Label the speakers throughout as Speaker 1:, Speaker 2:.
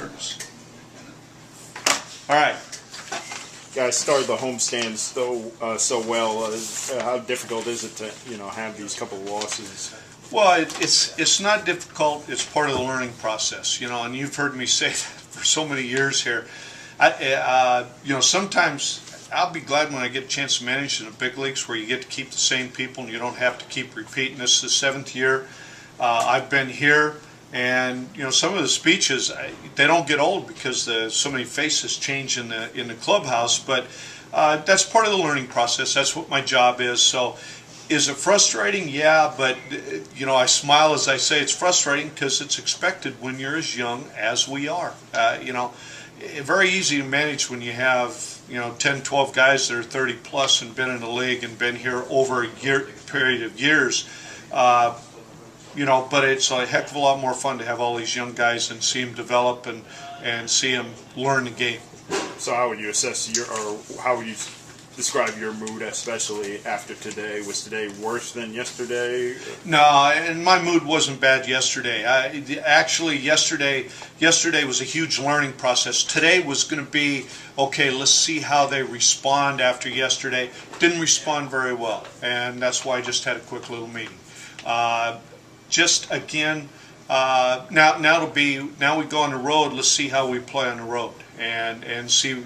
Speaker 1: youngsters. All right.
Speaker 2: Guys started the homestand so well. How difficult is it to have these couple of losses?
Speaker 1: Well, it's not difficult. It's part of the learning process, and you've heard me say that for so many years here. Sometimes I'll be glad when I get a chance to manage in the big leagues where you get to keep the same people and you don't have to keep repeating. This is the seventh year I've been here, and some of the speeches they don't get old because so many faces change in the clubhouse. But that's part of the learning process. That's what my job is. So. Is it frustrating? Yeah, but I smile as I say it's frustrating because it's expected when you're as young as we are. Very easy to manage when you have 10, 12 guys that are 30 plus and been in the league and been here over a period of years. But it's a heck of a lot more fun to have all these young guys and see them develop and see them learn the game.
Speaker 2: So how would you assess how would you describe your mood, especially after today? Was today worse than yesterday?
Speaker 1: No, and my mood wasn't bad yesterday. Yesterday was a huge learning process. Today was going to be, okay, let's see how they respond after yesterday. Didn't respond very well, and that's why I just had a quick little meeting. Now we go on the road, let's see how we play on the road. And see,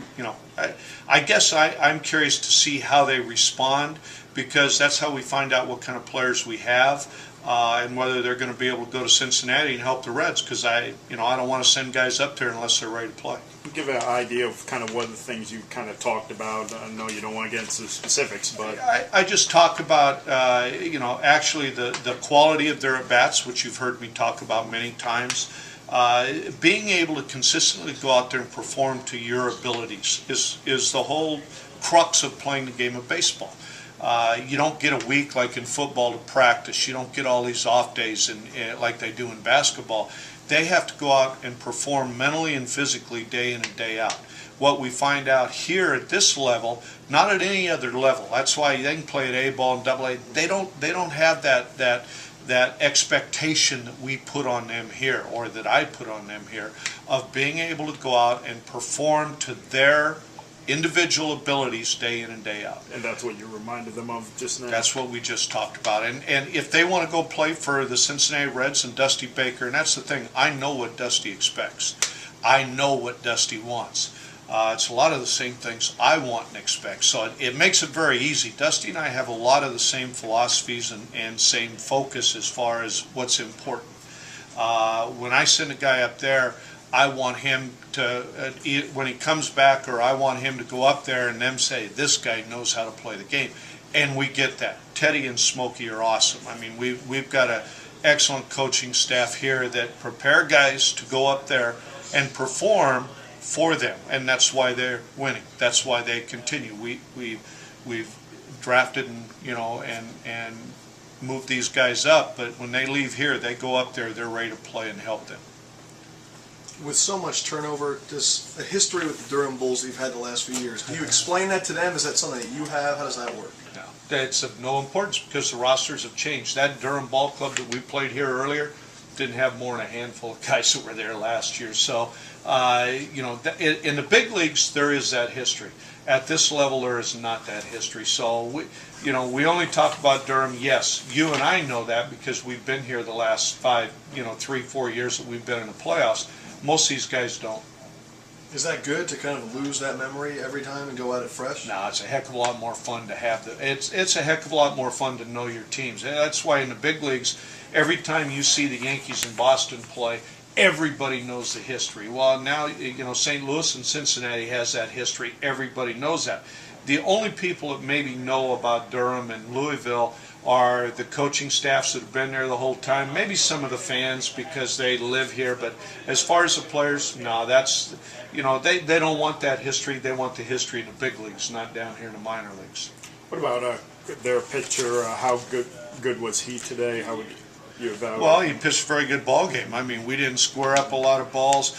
Speaker 1: I guess I'm curious to see how they respond, because that's how we find out what kind of players we have and whether they're going to be able to go to Cincinnati and help the Reds, because I don't want to send guys up there unless they're ready to play.
Speaker 2: Give an idea of kind of what the things you kind of talked about. I know you don't want to get into the specifics, but
Speaker 1: I just talk about actually the quality of their at-bats, which you've heard me talk about many times. Being able to consistently go out there and perform to your abilities is the whole crux of playing the game of baseball. You don't get a week like in football to practice. You don't get all these off days like they do in basketball. They have to go out and perform mentally and physically day in and day out. What we find out here at this level, not at any other level. That's why they can play at A ball and double A. They don't have that expectation that we put on them here, or that I put on them here, of being able to go out and perform to their individual abilities day in and day out.
Speaker 2: And that's what you reminded them of just now?
Speaker 1: That's what we just talked about. And if they want to go play for the Cincinnati Reds and Dusty Baker, and that's the thing, I know what Dusty expects. I know what Dusty wants. It's a lot of the same things I want and expect. So it makes it very easy. Dusty and I have a lot of the same philosophies and same focus as far as what's important. When I send a guy up there, I want him to, when he comes back, or I want him to go up there and them say, this guy knows how to play the game. And we get that. Teddy and Smokey are awesome. I mean, we've got an excellent coaching staff here that prepare guys to go up there and perform for them, and that's why they're winning. That's why they continue. We've drafted and moved these guys up, but when they leave here, they go up there, they're ready to play and help them.
Speaker 3: With so much turnover, just a history with the Durham Bulls that you've had the last few years, do you explain that to them? Is that something that you have? How does that work?
Speaker 1: No, that's of no importance because the rosters have changed. That Durham ball club that we played here earlier didn't have more than a handful of guys that were there last year. So, in the big leagues, there is that history. At this level, there is not that history. So, we only talk about Durham. Yes, you and I know that because we've been here the last 3, 4 years that we've been in the playoffs. Most of these guys don't.
Speaker 3: Is that good to kind of lose that memory every time and go at it fresh?
Speaker 1: No, it's a heck of a lot more fun to have it's a heck of a lot more fun to know your teams. That's why in the big leagues, every time you see the Yankees in Boston play, everybody knows the history. Well, now St. Louis and Cincinnati has that history. Everybody knows that. The only people that maybe know about Durham and Louisville are the coaching staffs that have been there the whole time, maybe some of the fans because they live here, but as far as the players, no, that's, they don't want that history. They want the history in the big leagues, not down here in the minor leagues.
Speaker 2: What about their pitcher? How good was he today? How would you evaluate?
Speaker 1: Well, he pitched a very good ball game. I mean, we didn't square up a lot of balls.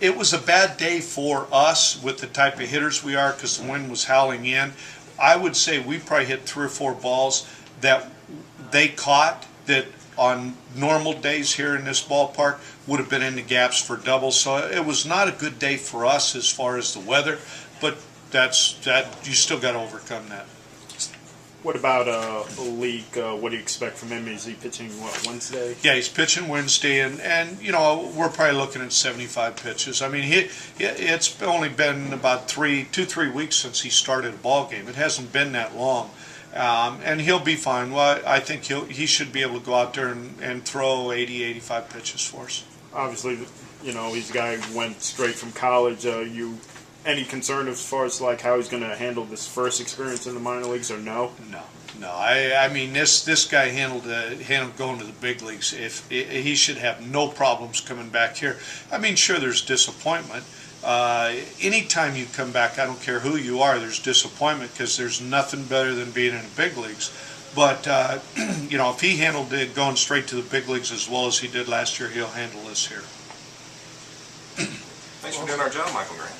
Speaker 1: It was a bad day for us with the type of hitters we are because the wind was howling in. I would say we probably hit 3 or 4 balls that they caught that on normal days here in this ballpark would have been in the gaps for doubles. So it was not a good day for us as far as the weather, but you still got to overcome that.
Speaker 2: What about Leak? What do you expect from him? Is he pitching Wednesday?
Speaker 1: Yeah, he's pitching Wednesday, and we're probably looking at 75 pitches. I mean, it's only been about 3 weeks since he started a ball game. It hasn't been that long, and he'll be fine. Well, I think he should be able to go out there and throw 80, 85 pitches for us.
Speaker 2: Obviously, he's a guy who went straight from college. Any concern as far as like how he's going to handle this first experience in the minor leagues, or no?
Speaker 1: No. I mean, this guy handled going to the big leagues. He should have no problems coming back here. I mean, sure, there's disappointment. Anytime you come back, I don't care who you are, there's disappointment because there's nothing better than being in the big leagues. But if he handled it going straight to the big leagues as well as he did last year, he'll handle this here.
Speaker 4: Thanks for doing our job, Michael Grant.